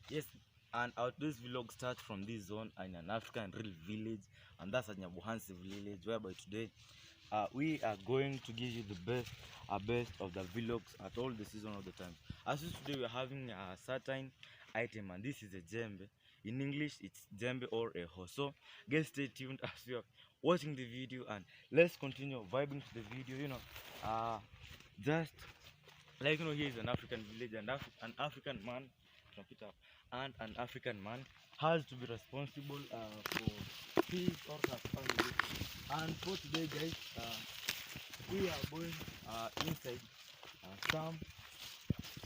Yes, and our today's vlog starts from this zone in an African real village, and that's at Nyabuhansi village, whereby today we are going to give you the best of the vlogs at all the season of the time. As is today, we are having a certain item, and this is a djembe. In English, it's djembe or a hoe. So, guys, stay tuned as we are watching the video, and let's continue vibing to the video. Just like here is an African village, and an African man, and an African man has to be responsible for his or her family. And for today, guys, we are going inside some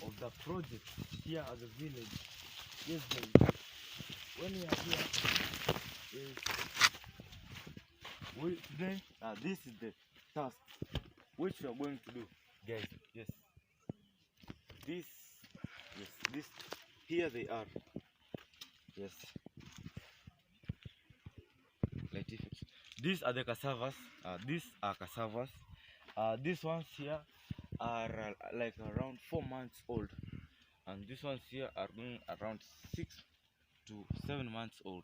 of the projects here at the village. Yes, guys. When we are here, is we today this is the task which we are going to do, guys. Yes, this, yes, this. Here they are. Yes, like this. These are the cassavas. These are cassavas. These ones here are like around 4 months old, and these ones here are going around 6 to 7 months old.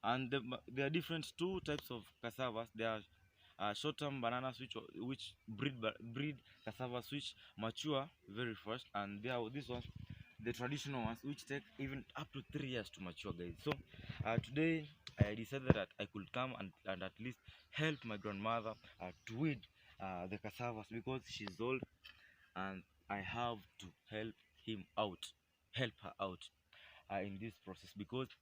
And there are different two types of cassavas. There are short-term bananas which breed cassavas which mature very fast, and there are these ones, the traditional ones, which take even up to 3 years to mature, guys. So today I decided that I could come and at least help my grandmother to weed the cassavas, because she's old and I have to help her out in this process, because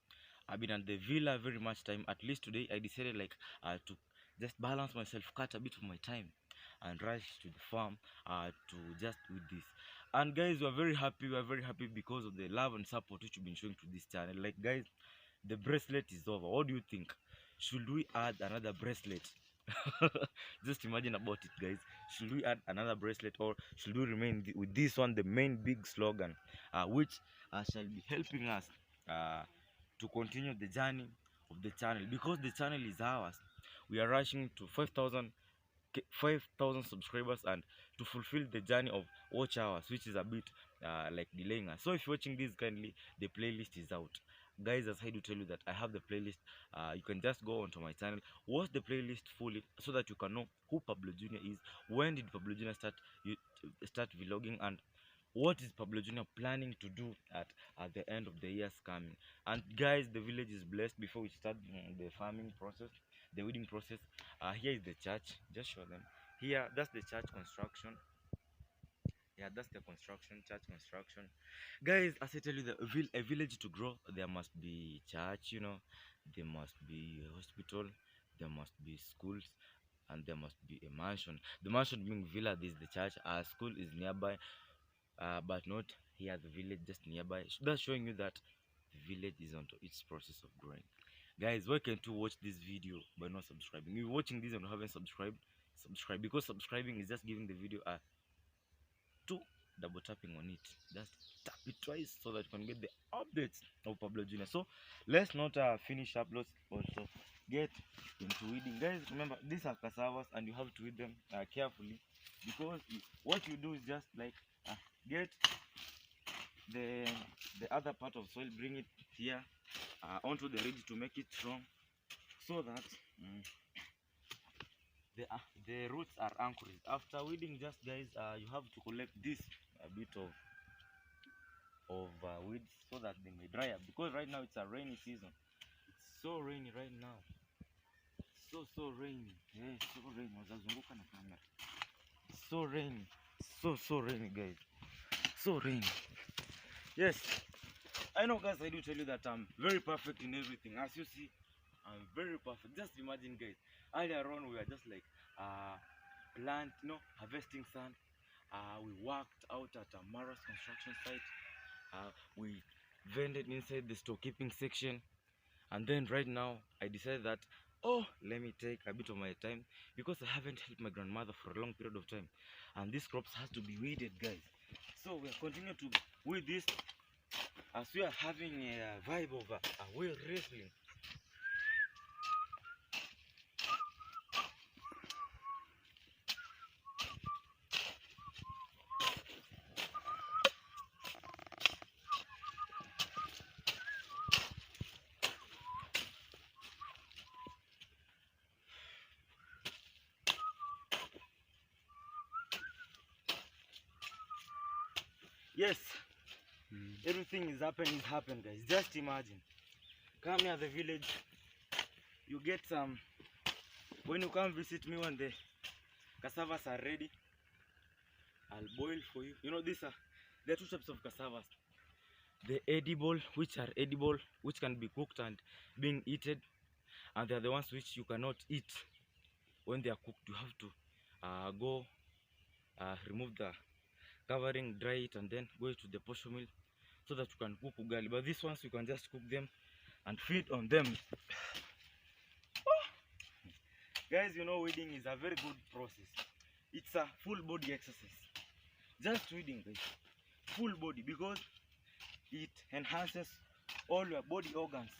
I've been at the villa very much time. At least today I decided like to just balance myself, cut a bit of my time, and rush to the farm to just do this. And guys, we are very happy. We are very happy because of the love and support which you've been showing to this channel. Like, guys, the bracelet is over. What do you think? Should we add another bracelet? Just imagine about it, guys. Should we add another bracelet, or should we remain with this one, the main big slogan, which shall be helping us to continue the journey of the channel, because the channel is ours. We are rushing to 5,000 subscribers, and to fulfill the journey of watch hours, which is a bit like delaying us. So if you're watching this, kindly, the playlist is out, guys. As I do tell you that I have the playlist. You can just go onto my channel, watch the playlist fully, so that you can know who Pablo Jr. is, when did Pablo Jr. start vlogging, and what is Pablo Jr. planning to do at the end of the year's coming. And guys, the village is blessed. Before we start the farming process, the weeding process, here is the church. Just show them. Here, that's the church construction. Yeah, that's the church construction. Guys, as I tell you, a village to grow, there must be church, there must be a hospital, there must be schools, and there must be a mansion. The mansion being villa, this is the church. Our school is nearby, but not here the village, just nearby. That's showing you that the village is onto its process of growing. Guys, why can't you watch this video by not subscribing? If you're watching this and haven't subscribed, subscribe, because subscribing is just giving the video a two double tapping on it. Just tap it twice so that you can get the updates of Pablo Jr. So let's not finish up. Let's also get into weeding, guys. Remember, these are cassavas, and you have to weed them carefully, because what you do is just like get the other part of soil, bring it here onto the ridge to make it strong, so that the roots are anchored. After weeding, just guys, you have to collect this a bit of weeds, so that they may dry up, because right now it's a rainy season. It's so rainy right now, so rainy. Yeah, so rainy. Wazazunguka na camera. So rainy, so rainy, guys, so rainy. Yes, I know, guys. I do tell you that I'm very perfect in everything. As you see, I'm very perfect. Just imagine, guys, earlier on we were just like harvesting sand. We worked out at a Mara's construction site. We vended inside the storekeeping section, and then right now I decided that, oh, let me take a bit of my time, because I haven't helped my grandmother for a long period of time, and these crops has to be weeded, guys. So we are continuing to weed this, as we are having a vibe of a whale wrestling. Yes, everything is happened, guys. Just imagine, come near the village, you get some, when you come visit me when the cassavas are ready, I'll boil for you. You know, there are two types of cassavas. The edible, which are edible, which can be cooked and being eaten, and they are the ones which you cannot eat. When they are cooked, you have to go remove the covering, dry it, and then go to the posho mill so that you can cook ugali. But these ones you can just cook them and feed on them. Guys, you know, weeding is a very good process. It's a full body exercise. Just weeding, guys, full body, because it enhances all your body organs.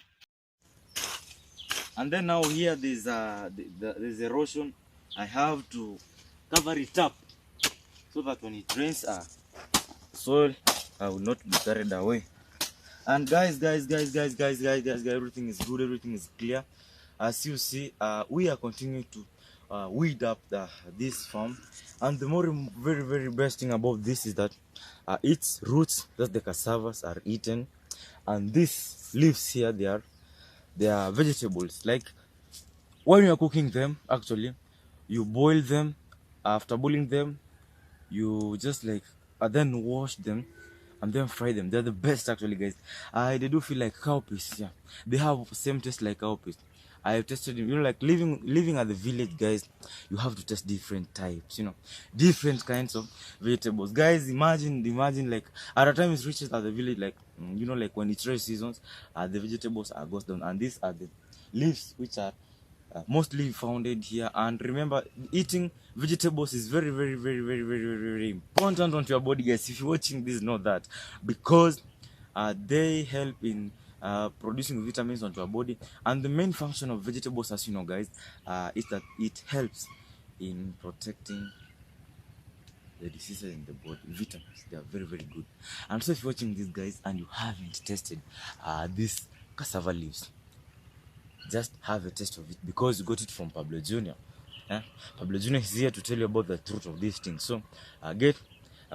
And then now here there's erosion. I have to cover it up so that when it rains, soil will not be carried away. And guys, everything is good, everything is clear. As you see, we are continuing to weed up this farm. And the more very best thing about this is that its roots, that the cassavas, are eaten, and these leaves here, they are vegetables. Like when you are cooking them, actually you boil them. After boiling them, you just like then wash them and then fry them. They're the best, actually, guys. They do feel like cowpeas. Yeah, they have same taste like cowpeas. I have tested them. You know, like living at the village, guys, you have to test different types, you know, different kinds of vegetables. Guys, imagine like at a time it reaches at the village, like you know, like when it's dry seasons, the vegetables are got down, and these are the leaves which are mostly founded here. And remember, eating vegetables is very important onto your body, guys. If you're watching this, know that, because they help in producing vitamins onto our body. And the main function of vegetables, as you know, guys, is that it helps in protecting the diseases in the body. Vitamins, they are very good. And so if you're watching this, guys, and you haven't tested these cassava leaves, just have a taste of it, because you got it from Pablo Jr. Pablo Jr. is here to tell you about the truth of these things. So get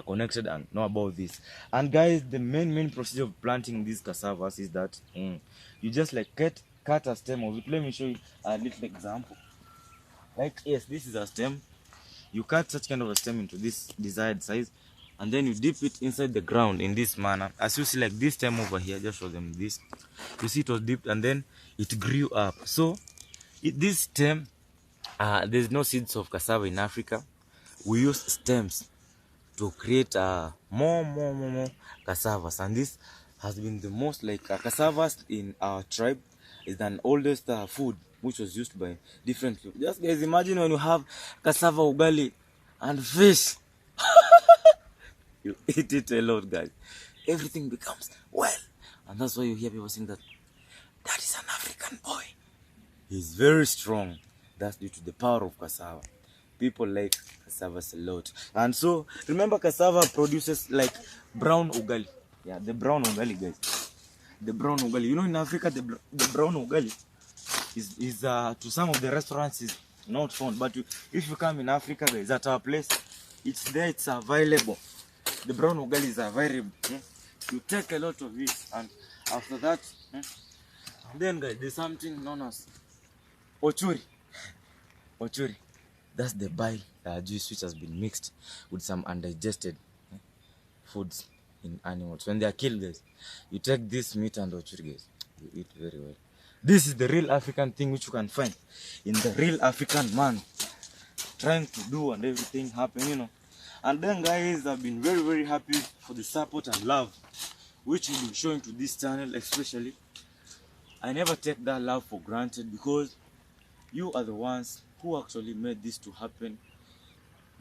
connected and know about this. And guys, the main procedure of planting these cassavas is that you just like cut a stem of it. Let me show you a little example. Like, yes, this is a stem. You cut such kind of a stem into this desired size, and then you dip it inside the ground in this manner. As you see, like this stem over here, just show them this. You see it was dipped and then it grew up. So this stem, there's no seeds of cassava in Africa. We use stems to create more cassavas, and this has been the most, like, cassavas in our tribe is an oldest food which was used by different people. Just guys, imagine when you have cassava ugali and fish. You eat it a lot, guys, everything becomes well. And that's why you hear people saying that is an African boy. He's very strong. That's due to the power of cassava. People like cassavas a lot. And so remember, cassava produces like brown ugali. Yeah, the brown ugali, guys. The brown ugali. You know, in Africa, the brown ugali is to some of the restaurants is not found. But if you come in Africa, guys, at our place, it's there, it's available. The brown ugali is available. You take a lot of it, and after that, then, guys, there's something known as ochuri. Ochuri. That's the bile juice which has been mixed with some undigested foods in animals. When they are killed, guys, you take this meat and ochuri, guys, you eat very well. This is the real African thing which you can find in the real African man trying to do and everything happen, you know. And then, guys, I've been very happy for the support and love which you've been showing to this channel. Especially, I never take that love for granted, because you are the ones who actually made this to happen.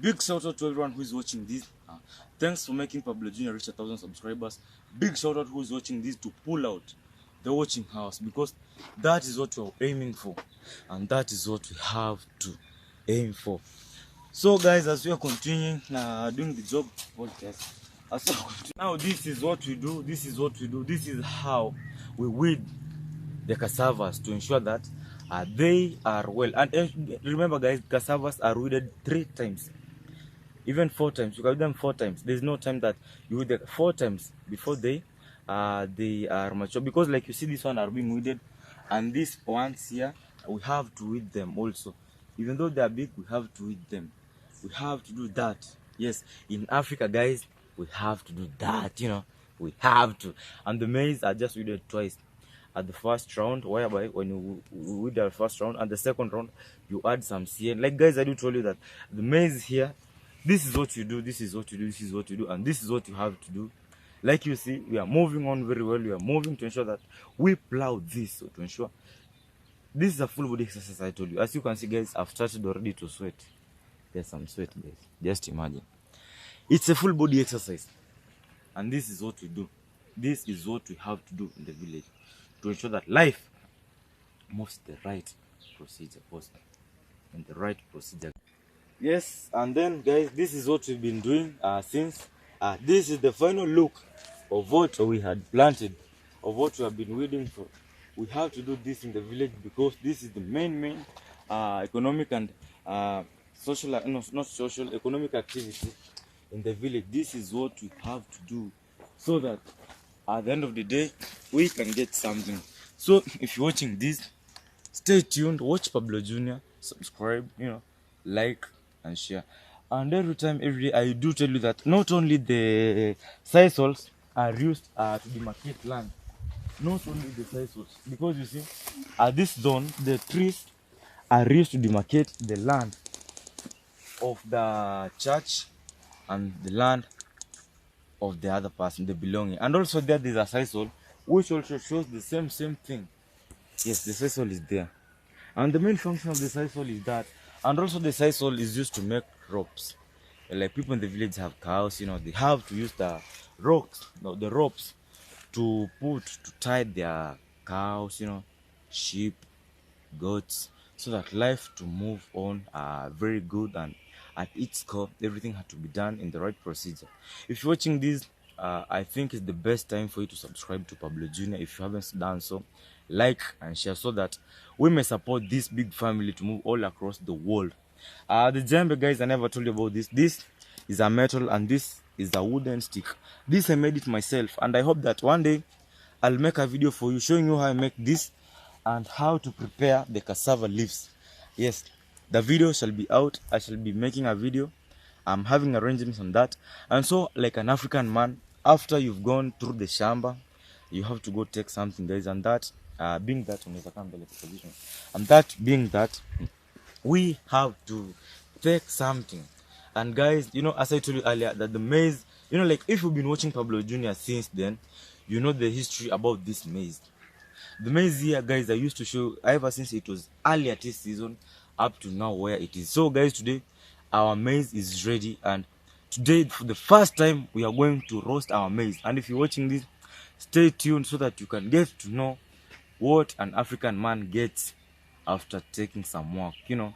Big shout out to everyone who is watching this. Thanks for making Pablo Jr. reach 1,000 subscribers. Big shout out who is watching this to pull out the watching house, because that is what we're aiming for, and that is what we have to aim for. So, guys, as we are continuing doing the job podcast, now this is what we do. This is how we weed the cassavas to ensure that they are well. And remember, guys, cassavas are weeded 3 times. even 4 times. You can do them 4 times. There's no time that you would 4 times before they are mature, because like you see this one are being weeded, and these ones here we have to weed them also. Even though they are big, we have to weed them. We have to do that. Yes, in Africa, guys, we have to do that, you know. We have to. And the maize are just weeded twice. At the first round, whereby when you weed the first round, and the second round you add some CN. Like guys, I do tell you that the maize here, this is what you do, this is what you do, this is what you do, and this is what you have to do. Like you see, we are moving on very well. We are moving to ensure that we plow this, so to ensure this is a full body exercise. I told you. As you can see, guys, I've started already to sweat. There's some sweat, guys. Just imagine. It's a full body exercise, and this is what we do. This is what we have to do in the village to ensure that life moves the right procedure, and the right procedure. Yes, and then guys, this is what we've been doing since. This is the final look of what we had planted, of what we have been waiting for. We have to do this in the village because this is the main economic and social, no, not social, economic activity in the village. This is what we have to do so that at the end of the day we can get something. So if you're watching this, stay tuned, watch Pablo Jr., subscribe, you know, like and share. And every time, every day, I do tell you that not only the sisals are used to demarcate land, not only the sisals, because you see, at this zone, the trees are used to demarcate the land of the church and the land of the other person, the belonging. And also there is a sisal which also shows the same thing. Yes, the sisal is there. And the main function of the sisal is that, and also the sisal is used to make ropes. Like people in the village have cows, you know, they have to use the ropes to tie their cows, you know, sheep, goats, so that life to move on very good, and at its core everything had to be done in the right procedure. If you're watching this, I think it's the best time for you to subscribe to Pablo Jr. If you haven't done so, like and share so that we may support this big family to move all across the world. The djembe, guys, I never told you about this. This is a metal and this is a wooden stick. This I made it myself, and I hope that one day I'll make a video for you showing you how I make this and how to prepare the cassava leaves. Yes, the video shall be out. I shall be making a video. I'm having arrangements on that. And so, like an African man, after you've gone through the shamba, you have to go take something, guys. And that being that position, and that being that we have to take something. And guys, you know, as I told you earlier, that the maize, you know, like if you've been watching Pablo Jr. since then, you know the history about this maize. The maize here, guys, I used to show ever since it was earlier this season up to now where it is. So guys, today our maize is ready, and today for the first time we are going to roast our maize. And if you're watching this, stay tuned so that you can get to know what an African man gets after taking some work. You know,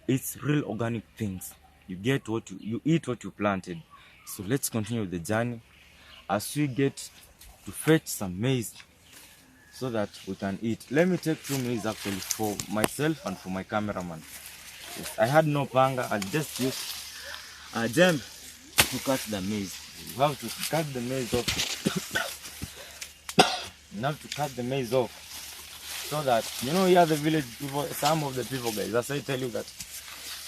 it's real organic things. You get what you eat what you planted. So let's continue the journey as we get to fetch some maize so that we can eat. Let me take 2 maize actually for myself and for my cameraman. Yes, I had no panga. I just used a jam to cut the maize. You have to cut the maize off. You have to cut the maize off so that, you know, here the village people, some of the people, guys, as I tell you, that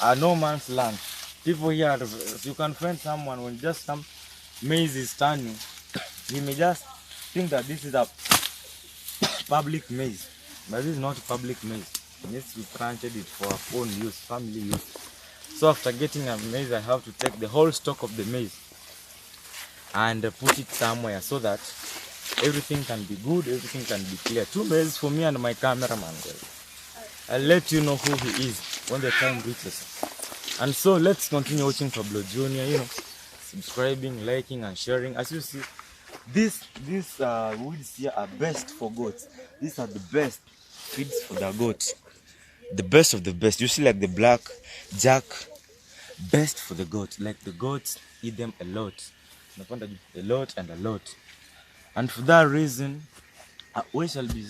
are no man's land. People here, you can find someone when just some maize is standing, he may just think that this is a public maize, but this is not public maize. Yes, we planted it for our own use, family use. So after getting a maize, I have to take the whole stock of the maize and put it somewhere so that everything can be good, everything can be clear. 2 maize for me and my cameraman, guys. I'll let you know who he is when the time reaches. And so let's continue watching Pablo Jr., you know, subscribing, liking and sharing. As you see, these weeds here are best for goats. These are the best feeds for the goats. The best of the best. You see, like the black jack, best for the goats. Like the goats eat them a lot. A lot and a lot. And for that reason, we shall be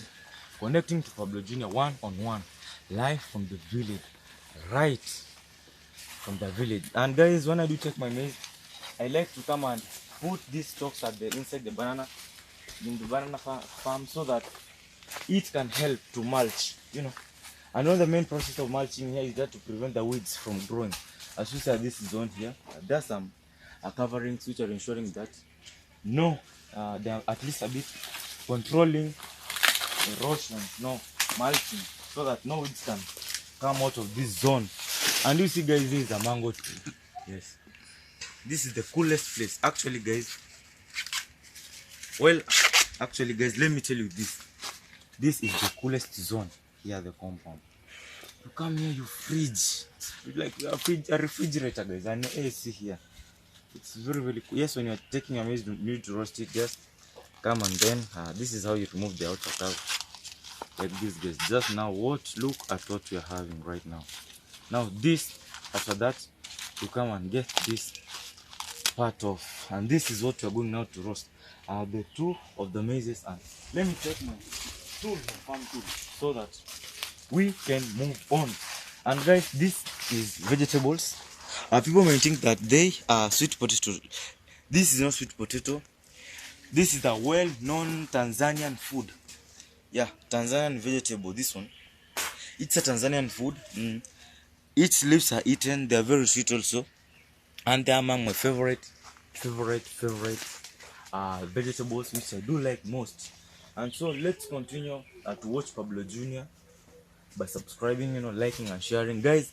connecting to Pablo Jr. one-on-one, live from the village, right from the village. And guys, when I do check my maize, I like to come and put these stalks at the inside the banana in the banana farm so that it can help to mulch, you know. I know the main process of mulching here is that to prevent the weeds from growing. As you see, this is on here. There's some coverings which are ensuring that no, they are at least a bit controlling erosion, no mulching, so that no weeds can come out of this zone. And you see, guys, this is a mango tree. Yes, this is the coolest place. Actually, guys, let me tell you this. This is the coolest zone here at the compound. You come here, you fridge. It's like a refrigerator, guys. And AC here. It's very, very cool. Yes, when you're taking your maize, you need to roast it. Just come and then this is how you remove the outer cow. Like this, guys. Just now, look at what we are having right now. Now this, after that, you come and get this part off. And this is what we are going now to roast. The two of the maizes. And let me take my tool, my farm tool, so that we can move on. And guys, this is vegetables. People may think that they are sweet potato. This is not sweet potato. This is a well-known Tanzanian food. Yeah, Tanzanian vegetable. This one, it's a Tanzanian food. Its leaves are eaten. They are very sweet also, and they are among my favorite vegetables, which I do like most. And so let's continue to watch Pablo Jr. by subscribing, liking and sharing. Guys,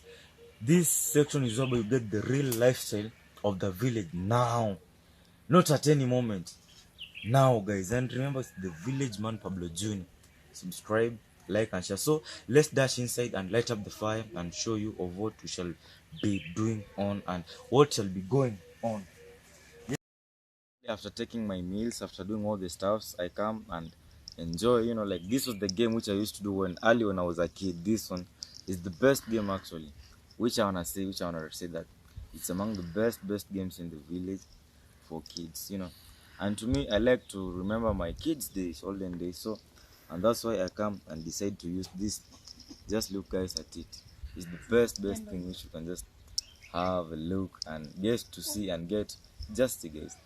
this section is where you get the real lifestyle of the village now, not at any moment. Now, guys, and remember, it's the village man Pablo Jr. Subscribe, like and share. So let's dash inside and light up the fire and show you of what we shall be doing on and what shall be going on. After taking my meals, after doing all the stuffs, I come and enjoy, like this was the game which I used to do when I was a kid. This one is the best game actually, which I wanna say that it's among the best games in the village for kids, and to me, I like to remember my kids days, olden days. So, and that's why I come and decide to use this. Just look, guys, at it. It's the best thing which you can just have a look and get to see and get just guys.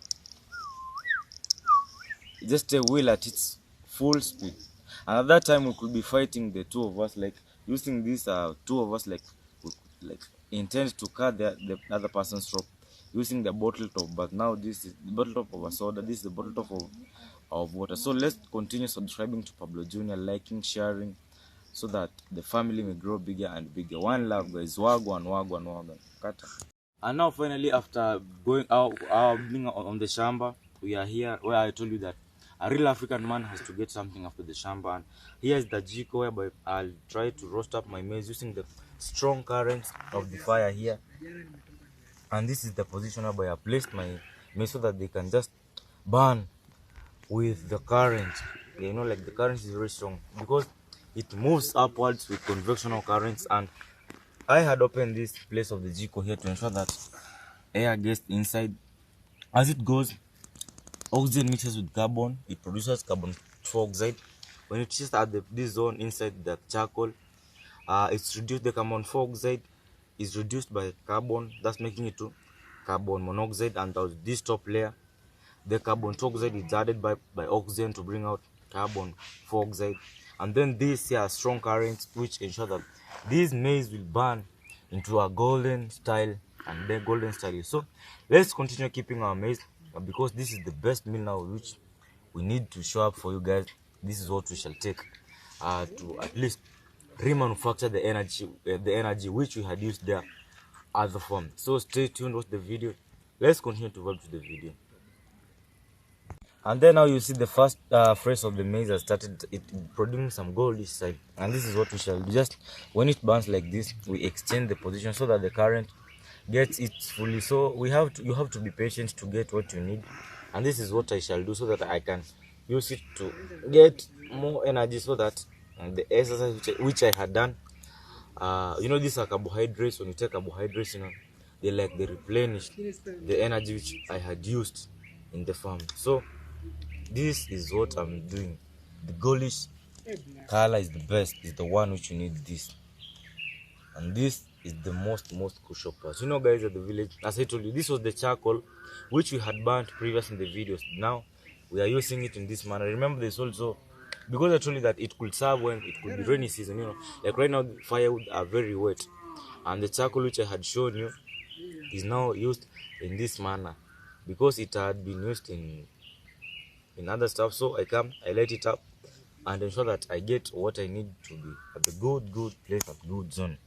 Just a wheel at its full speed, and at that time we could be fighting the two of us, like using this two of us, like we could, like intend to cut the other person's rope using the bottle top. But now this is the bottle top of a soda, this is the bottle top of water. So let's continue subscribing to Pablo Jr., liking, sharing, so that the family may grow bigger and bigger. One love, guys. Wagwan kata. And now finally, after going out being on the shamba, we are here where I told you that a real African man has to get something after the shamba. And here's the jiko whereby I'll try to roast up my maize using the strong currents of the fire here. And this is the position whereby I placed my maize so that they can just burn with the current. Like the current is very strong because it moves upwards with convectional currents. And I had opened this place of the jiko here to ensure that air gets inside. As it goes, oxygen mixes with carbon, it produces carbon dioxide. When it is at this zone inside the charcoal, it's reduced. The carbon dioxide is reduced by carbon, thus making it to carbon monoxide. And this top layer, the carbon dioxide is added by oxygen to bring out carbon dioxide. And then these here are strong currents which ensure that this maize will burn into a golden style, and then golden style. So let's continue keeping our maize, because this is the best meal now which we need to show up for you guys. This is what we shall take to at least remanufacture the energy which we had used there as the farm. So stay tuned, watch the video. Let's continue to vibe to the video. And then now you see the first phrase of the maize has started producing some goldish side. And this is what we shall do. Just when it burns like this, we exchange the position so that the current gets it fully. So you have to be patient to get what you need. And this is what I shall do so that I can use it to get more energy, so that the exercise which I had done, these are carbohydrates. When you take carbohydrates, they replenish the energy which I had used in the farm. So this is what I'm doing. The goldish color is the best, is the one which you need. This and this is the most crucial part. You know, guys, at the village, as I told you, this was the charcoal which we had burnt previous in the videos. Now we are using it in this manner. Remember, this also, because I told you that it could serve when it could be rainy season. You know, like right now, firewood are very wet, and the charcoal which I had shown you is now used in this manner because it had been used in other stuff. So I come, I light it up, and ensure that I get what I need to be at the good place, at good zone.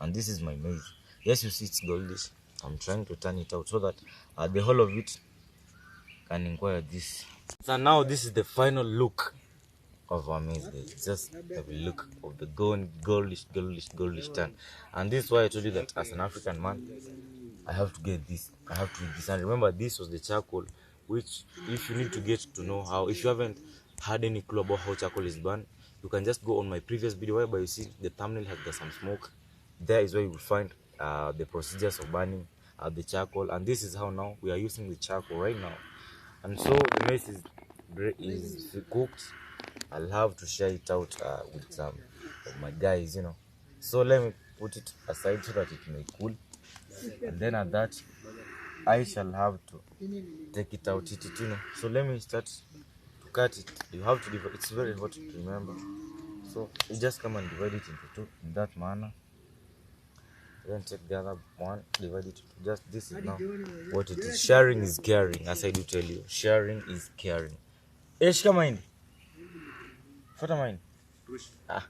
And this is my maize. Yes, you see it's goldish. I'm trying to turn it out so that the whole of it can inquire this. So now this is the final look of our maize, guys. Just have a look of the goldish turn. And this is why I told you that as an African man, I have to get this. I have to eat this. And remember, this was the charcoal, which if you need to get to know how, if you haven't had any clue about how charcoal is burned, you can just go on my previous video whereby you see the thumbnail has got some smoke. There is where you will find the procedures of burning the charcoal, and this is how now we are using the charcoal right now. And so the maize is cooked. I'll have to share it out with some of my guys, you know. So let me put it aside so that it may cool, and then at that I shall have to take it out, eat it, you know. So let me start to cut it. You have to divide. It's very hot, remember. So you just come and divide it into two in that manner. Then take the other one, divide it into just this is now what it is. Sharing is caring, as I do tell you. Sharing is caring. Shika mind. Fata mind.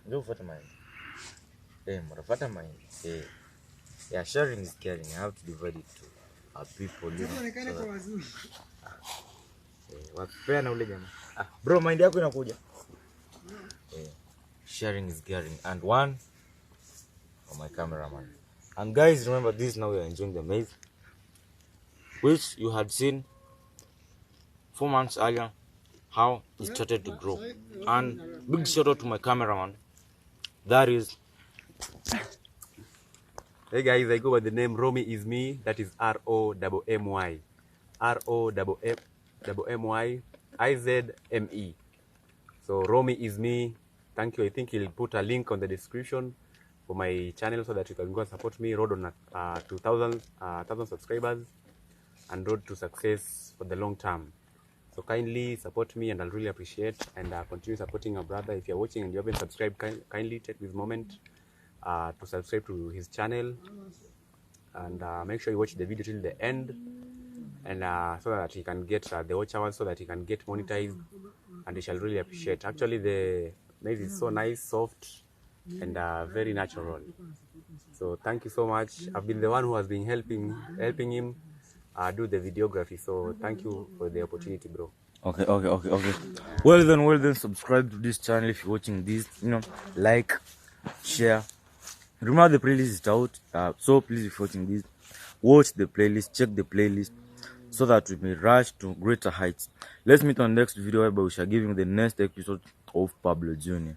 Go fata mind. Fata mind. Yeah, sharing is caring. I have to divide it to people, you know. So bro, mind yako inakuja. Sharing is caring. And one for my cameraman. And guys, remember this, now we are enjoying the maize, which you had seen 4 months earlier, how it started to grow. And big shout out to my cameraman. That is, hey guys, I go by the name Romy is me. That is ROMMY. ROMMY IZME. So Romy is me. Thank you. I think he'll put a link on the description for my channel so that you can go and support me. Road on 2,000 subscribers and road to success for the long term. So kindly support me, and I'll really appreciate, and continue supporting our brother. If you're watching and you haven't subscribed, kindly take this moment to subscribe to his channel, and make sure you watch the video till the end, and so that he can get the watch hours, so that he can get monetized, and he shall really appreciate. Actually, the maize is so nice, soft, and very natural. So thank you so much. I've been the one who has been helping him do the videography. So thank you for the opportunity, bro. Okay. Well then, subscribe to this channel if you're watching this. You know, like, share. Remember the playlist is out. So please, if you're watching this, watch the playlist, check the playlist, so that we may rush to greater heights. Let's meet on the next video where we shall give you the next episode of Pablo Jr.